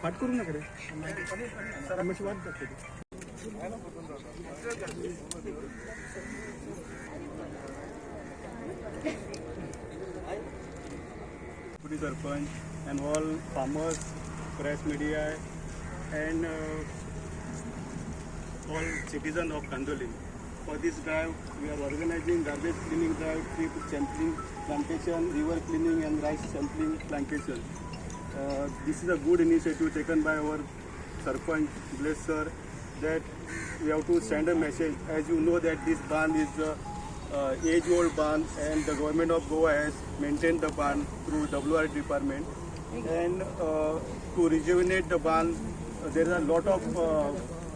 फाट करू नका रे मशी वाट टाकते sarpanch and all farmers, press media and all citizens of Kandoli. For this drive, we are organizing garbage cleaning drive, tree sampling plantation, river cleaning and rice sampling plantation. This is a good initiative taken by our Sarpanch, Blaze sir, that we have to send a message. As you know that this barn is age-old barn and the government of Goa has maintained the barn through WR department. And to rejuvenate the barn, there is a lot of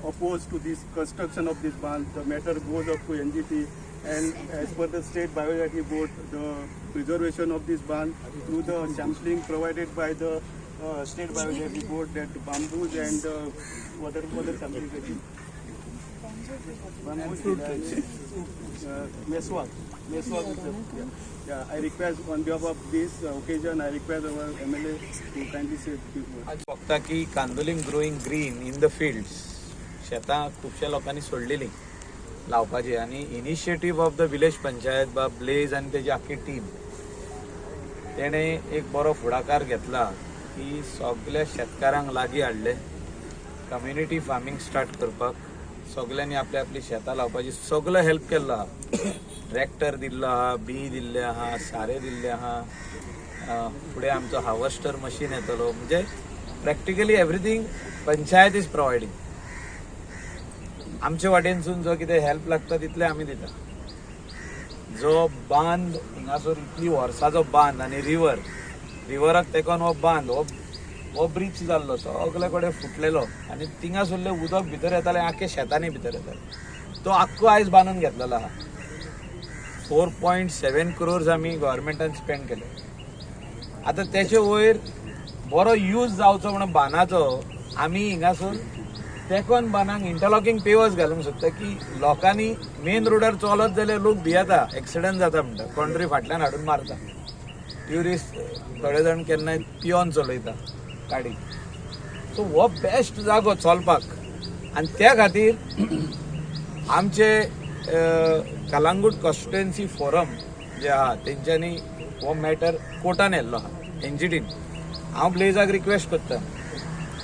opposed to this construction of this barn. The matter goes up to NGT, and as per the State Biodiversity Board, the preservation of this barn through the sampling provided by the State Biodiversity Board, that bamboos and what other sampling? Meswak. Yeah, I request on behalf of this occasion, I request our MLA to kindly say a few words. आज बघता की Candolim growing green in the fields शेतां खुबश्या लोकांनी सोडलेली लावपाची आणि initiative of the village panchayat बा ब्लेज आणि त्याची आख्खी टीम तेणे एक बरो फुडाकार घेतला की सगळ्या शेतकारांक लागीं हाडले कम्युनिटी फार्मिंग स्टार्ट करपाक सगळ्यांनी आपली आपली शेतां लावपाची सगळं हेल्प केल्लो आहा ट्रॅक्टर दिल्लो आहा बी दिल्ले आहा सारे दिल्ले आहा फुडें आमचो हार्वेस्टर मशीन येतलो म्हणजे प्रॅक्टिकली एवरीथींग पंचायत इज प्रोवायडींग आमचे वाटेनसून जो कितें हेल्प लागता तितले आमी दिता जो बांद हिंगासर इतली वर्साचो बांद आनी रिवराक तेकोन हो बांद हो ब्रीच जाल्लो सगळे कडेन फुटलेलो आनी थिंगासरलें उदक भितर येतालें आख्खे शेतांनी भितर येतालें तो आख्खो आयज बांदून घेतलेलो आहा 4.7 crores आमी गव्हर्मेंटान स्पेंड केले आतां तेचे वयर बरो यूज जावचो म्हणून बांदाचो आमी हिंगासर तेकोन बांदाक इंटरलॉकिंग पेवर्स घालूंक सोदता की लोकांनी मेन रोडार चलत जाल्यार लोक भियेता एक्सिडंट जाता म्हणटा कोण फाटल्यान हाडून मारता ट्युरिस्ट थोडे जाण केन्नाय पियोन चलयता गाडी सो हो बेस्ट जागो चलपाक आनी त्या खातीर आमचे कलांगूट कॉन्स्टिट्युएन्सी फोरम जे आहा तेंच्यांनी हो मॅटर कोर्टान येल्लो आहा एनजीटीन हांव ब्लेजाक रिक्वेस्ट करता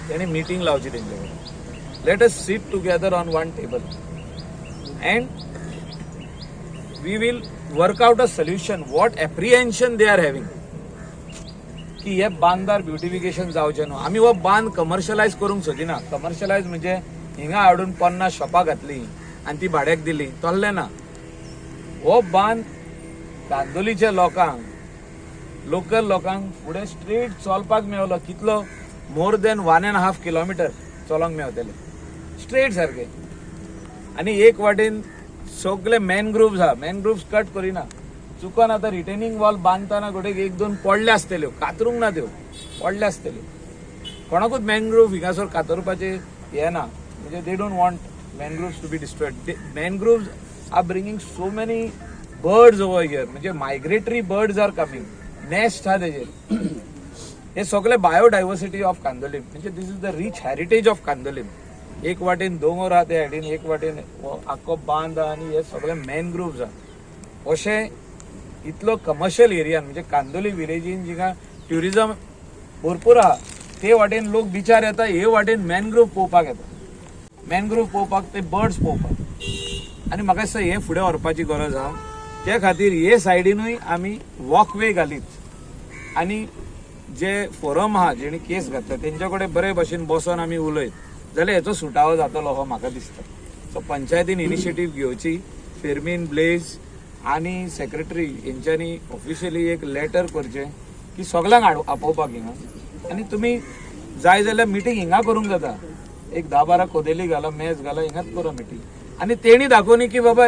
तेणी मिटींग लावची तेंचे कडेन let us sit together on one table and we will work out a solution what apprehension they are having की हे बांदार ब्युटिफिकेशन जावचें न्हू आमी हो बांद कमर्शलायज करूंक सोदिना कमर्शलायज म्हणजे हिंगा हाडून 50 शॉपां घातली आनी ती भाड्याक दिली तल्लें ना हो बांद कांदोलीच्या लोकांक लोकल लोकांक फुडें स्ट्रेट चलपाक मेळलो कितलो मोर देन 1.5 किलोमिटर चलोंक मेळटलें स्ट्रेट सारकें आनी एक वाटेन सगळे मॅनग्रोव्स आहा मॅनग्रोव्स कट करिना चुकोन आतां रिटेनिंग वॉल बांदतना घोडेक 1-2 पडले आसतल्यो कातरूंक ना त्यो पडले आसतल्यो कोणाकूच मॅनग्रोव्ह हिंगासर कातरपाचें हें ना म्हणजे they don't want mangroves to be destroyed. Mangroves are bringing so many birds over here. म्हणजे migratory birds are coming. Nest हा तेजेर. हे सगळे बायोडायव्हर्सिटी ऑफ कांदोलीम म्हणजे this is the rich heritage of Candolim. एक वाटेन दोंगर आहा ते सायडीन एक वाटेन आख्खो बांद आहा आनी हे सगळे मॅनग्रोव्स आहा. अशें इतलो कमर्शियल एरियान म्हणजे कांदोली विलेजीन जिका ट्युरिजम भरपूर आहा ते वाटेन लोक बिचार येता हे वाटेन मॅनग्रोव्ह पळोवपाक येता मॅनग्रोव्ह पळोवपाक ते बर्ड्स पळोवपाक आनी म्हाका दिसता हे फुडें व्हरपाची गरज आहा त्या खातीर हे सायडीनूय आमी वॉकवे घालीत आनी जे फोरम आहा जेणी केस घातला तेंच्या कडेन बरे भशेन बसून आमी उलयत जाल्यार हेचो सुटावो जातलो हो म्हाका दिसता सो पंचायतीन इनिशिएटीव घेवची फेर्मीन ब्लेज आनी सेक्रेटरी हेंच्यांनी ऑफिशियली एक लेटर करचें की सगळ्यांक आपोवपाक हिंगा आनी तुमी जाय जाल्यार मिटींग हिंगा करूंक जाता एक 10-12 कोदेली घाला मेज घाला हिंगाच करा मिटींग आनी तेणी दाखोवनी की बाबा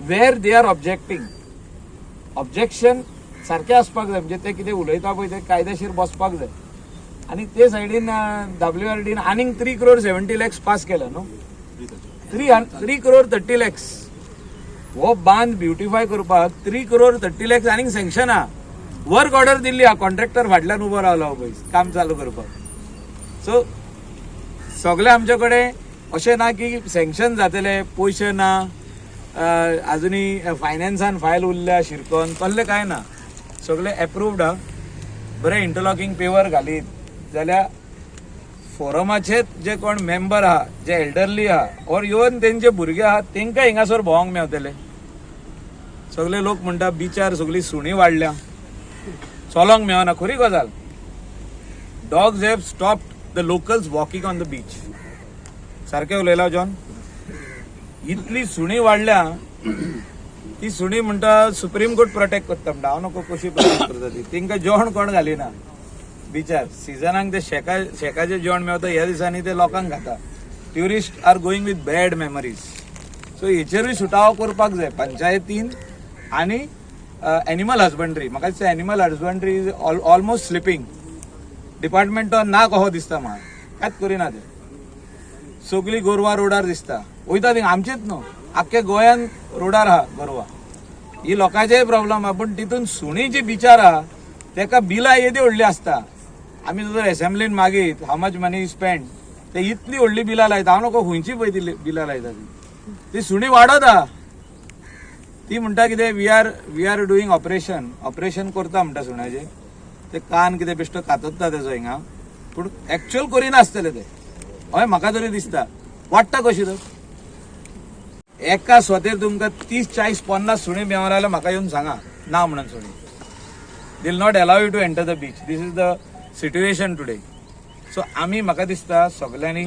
वेर दे आर ऑब्जेक्शन सारकें आसपाक जाय म्हणजे ते कितें उलयता पळय ते कायदेशीर बसपाक जाय आनी ते सायडीन WRDन आनीक 3 crore 70 lakhs पास केला न्हू 3 crore 30 lakhs हो बांद ब्युटिफाय करपाक 3 crore 30 lakhs आनीक सँक्शन आहा वर्क ऑर्डर दिल्ली आहा कॉन्ट्रॅक्टर फाटल्यान उबो रावलो पळय काम चालू करपाक सो सगळे आमचे कडेन अशें ना की सँक्शन जातले पयशे ना अजुनी फायनान्सान फायल उरल्या शिरकोन तसलें कांय ना सगळे एप्रूव्ड आहा बरें इंटरलॉकिंग पेवर घालीत जाल्यार फोरमाचेच जे कोण मेंबर आहा जे एल्डरली आहा और इवन तेंचे भुरगे आहा तेंकां हिंगासर भोवंक मेवतले सगळे लोक म्हणटा बिचार सगळी सुणी वाडल्या चलोंक मेळना खरी गजाल dogs have stopped the locals walking on the beach सारकें उलयला जॉन इतली सुणी वाडल्या ती सुणी म्हणटा सुप्रीम कोर्ट प्रोटेक्ट करता म्हणटा हांव नको कशी प्रोटेक्ट करता ती तेंकां जेवण कोण घालिना बिचार सिजनाक ते शेकाचें जेवण मेवता ह्या दिसांनी ते लोकांक खाता tourist are going with bad memories so हेचेरूय सुटावो करपाक जाय पंचायतीन आनी एनिमल हजबंड्री म्हाका दिसता animal husbandry is almost sleeping department तो ना कहो दिसता म्हाका कांयच करिना ते सगळी गोरवां रोडार दिसता वयता थिंग आमचीच न्हू आख्ख्या गोंयान रोडार आहा गोरवां ही लोकांचेय प्रॉब्लम आहा पण तितून सुणी जी बिचार आहा तेका बिलां येदी व्हडली आसता आमी जर असेंब्लीन मागीत हाऊ मच मनी स्पेंड ते इतली व्हडली बिलां लायता हांव नको खंयची पळय ती बिलां लायता ती सुणी वाडत आहा ती म्हणटा कितें वी आर डुईंग ऑपरेशन करता म्हणटा सुण्याचे ते कान कितें बेश्टो कातरता तेजो हिंगा पूण एक्चुअल करिनासतले ते हय म्हाका तरी दिसता वाडटा कशी तर एका स्वतेर तुमकां 30-40-50 सुणी मेळून रावल्यार म्हाका येवन सांगा ना म्हणून सुणी they will not allow you to enter the beach this is the situation today so आमी म्हाका दिसता सगळ्यांनी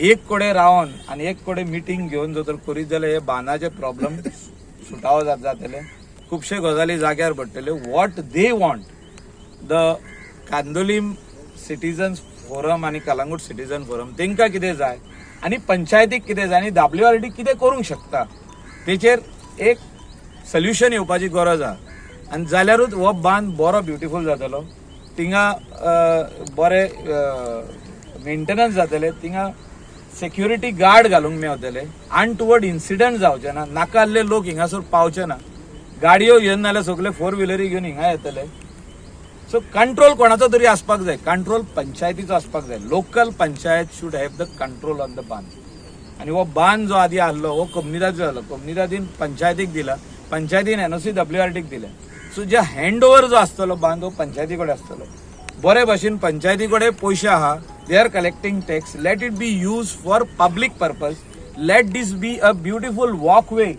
एक कडेन रावन आनी एक कडेन मिटींग घेवन जर तर करीत जाल्यार हे बांदाचे प्रॉब्लेम सुटावो जातले खुबशे गजाली जाग्यार पडटल्यो what they want the Candolim citizens forum आनी कलंगूट सिटीजन फोरम तेंकां कितें जाय आनी पंचायतीक कितें जाय आनी WRD कितें करूंक शकता तेचेर एक सोल्युशन येवपाची गरज आहा आनी जाल्यारूच हो बांद बरो ब्युटिफूल जातलो थिंगा बरे मेंटेनन्स जातले थिंगा सेक्युरिटी गार्ड घालूंक मेवतले अनटुवर्ड इन्सिडंट जावचे ना नाका आसले लोक हिंगासर पावचे ना गाडयो घेवन नाल्यार सगळे 4 व्हिलरी घेवन हिंगा येतले सो कंट्रोल कोणाचो तरी आसपाक जाय कंट्रोल पंचायतीचो आसपाक जाय local panchayat should have the control on the बांद आनी हो बांद जो आदी आहलो हो कम्युनिटीचो आहलो कम्युनिटीन पंचायतीक दिला पंचायतीन NOC WRDक दिले सो जे हँड ओव्हर जो आसतलो बांद हो पंचायती कडेन आसतलो बरे भाशेन पंचायती कडेन पयशे आहा they are collecting tax let it be use for public purpose let this be a beautiful walkway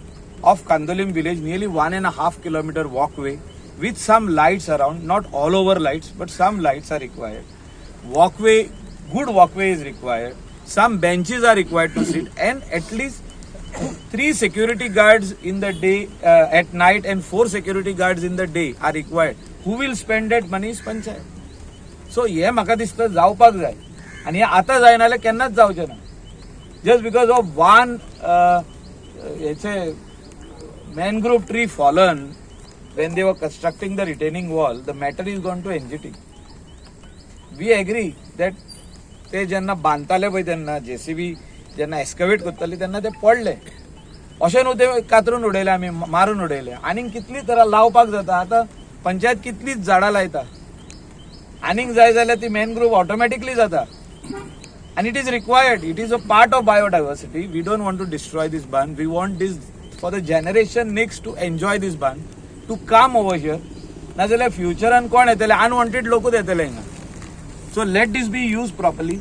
of Candolim village nearly 1.5 kilometer walkway with some lights around, not all over lights, but some lights are required. Walkway, good walkway is required. Some benches are required to sit, and at least 3 security guards in the day, at night, and 4 security guards in the day are required. Who will spend that money is panchayat. So, हे म्हाका दिसता जावपाक जाय, आणि हे आता जायना जाल्यार केन्नाच जावचें ना. Just because of one mangrove tree fallen. When they were constructing the retaining wall, the matter is gone to NGT. We agree that ते जेन्ना बांदताले पळय तेन्ना JCB जेन्ना एक्सकवेट करताली तेन्ना ते पडले अशें न्हू ते कातरून उडयले आमी मारून उडयले आनीक कितली तरा लावपाक जाता आतां पंचायत कितलीच झाडां लायता आनीक जाय जाल्यार ती मॅनग्रोव ऑटोमॅटिकली जाता आनी it is required it is a part of biodiversity we don't want to destroy this बांद we want this for the generation next to enjoy this बांद टू कम ओवर हियर नाजाल्यार फ्युचरान कोण येतले अनवॉन्टेड लोकूच येतले हिंगा so let this be used properly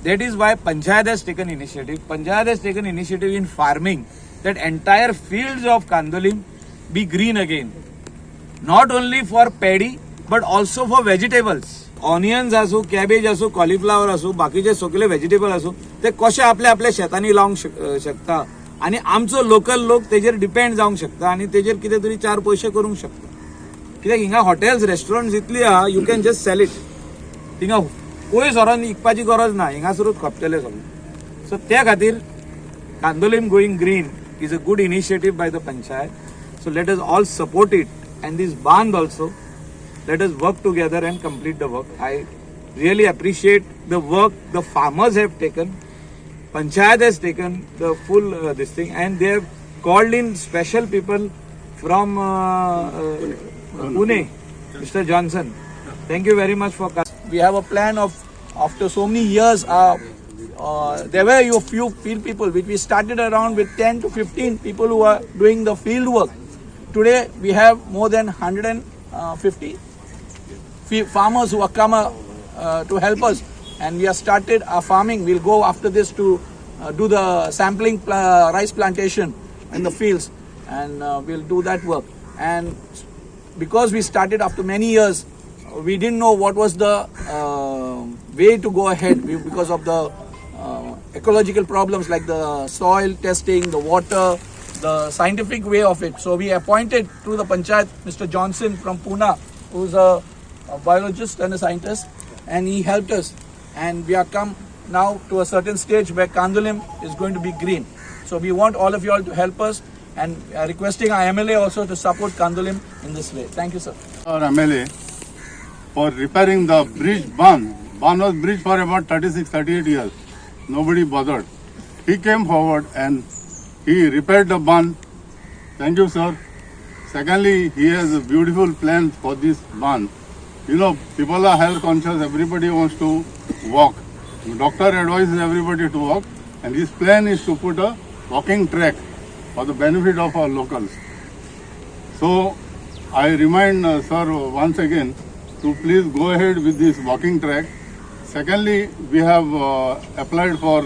that is why panchayat has taken initiative in farming that entire fields of Candolim be green again not only for paddy but also for vegetables onions आसूं cabbage आसूं cauliflower आसूं बाकीचे सगळे vegetable आसूं ते कशे आपल्या आपल्या शेतांनी लावंक शकता आनी आमचो लोकल लोक तेजेर डिपेंड जावंक शकता आनी तेजेर कितें तरी 4 पयशे करूंक शकता कित्याक हिंगा हॉटेल्स रेस्टॉरंट्स इतली आहा you can just sell it थिंगा खंय सोरोन विकपाची गरज ना हिंगासरूच खपतले सगळे सो त्या खातीर Candolim going green is a good initiative by the panchayat. So let us all support it, and this band also. Let us work together and complete the work. I really appreciate the work the farmers have taken. Panchayat has taken the full this thing, and they have called in special people from Pune, Mr. Johnson. Thank you very much for coming. We have a plan of after so many years. There were a few field people which we started around with 10 to 15 people who are doing the field work. Today we have more than 150 farmers who are come to help us, and we have started our farming. We'll go after this to do the sampling rice plantation in the fields, and we'll do that work. And because we started after many years, we didn't know what was the way to go ahead because of the ecological problems like the soil testing, the water, the scientific way of it. So we appointed to the panchayat Mr. Johnson from Pune, who's a biologist and a scientist, and he helped us. And we are come now to a certain stage where Kandolim is going to be green. So we want all of you all to help us, and requesting our MLA also to support Kandolim in this way. Thank you, sir. Our MLA for repairing the bridge Ban. Ban was bridge for about 36-38 years. Nobody bothered. He came forward and he repaired the Ban. Thank you, sir. Secondly, he has a beautiful plan for this Ban. You know, people are health conscious. Everybody wants to walk. The doctor advises everybody to walk, and his plan is to put a walking track for the benefit of our locals. So, I remind sir once again to please go ahead with this walking track. Secondly, we have applied for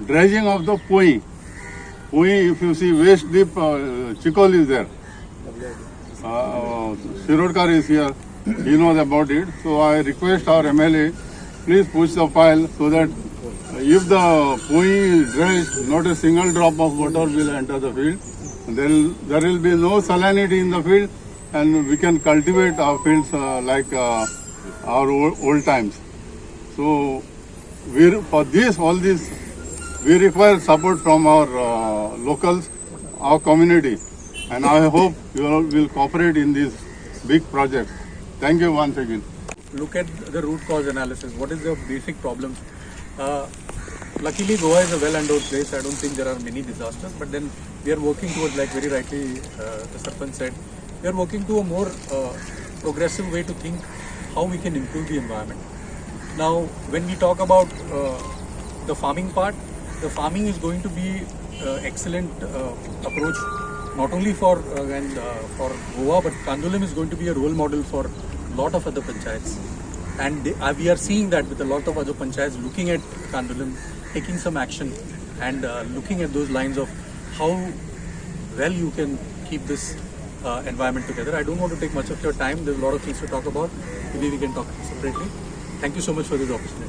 dredging of the Pui. Pui, if you see waste deep, Chikol is there. Shirodkar is here. He knows about it. So I request our MLA, please push the file so that if the Pui is dredged, not a single drop of water will enter the field. There will be no salinity in the field, and we can cultivate our fields like our old times. So for this, all this, we require support from our locals, our community, and I hope you all will cooperate in this big project. Thank you once again. Look at the root cause analysis. What is the basic problems? Luckily, Goa is a well-endowed place. I don't think there are many disasters. But then we are working towards, like very rightly the Sarpanch said, we are working to a more progressive way to think how we can improve the environment. Now, when we talk about the farming part, the farming is going to be excellent approach not only for Goa, but Kandolim is going to be a role model for a lot of other panchayats. And we are seeing that with a lot of other panchayats looking at Kandolim, taking some action, and looking at those lines of how well you can keep this environment together. I don't want to take much of your time. There's a lot of things to talk about. Maybe we can talk separately. Thank you so much for this opportunity.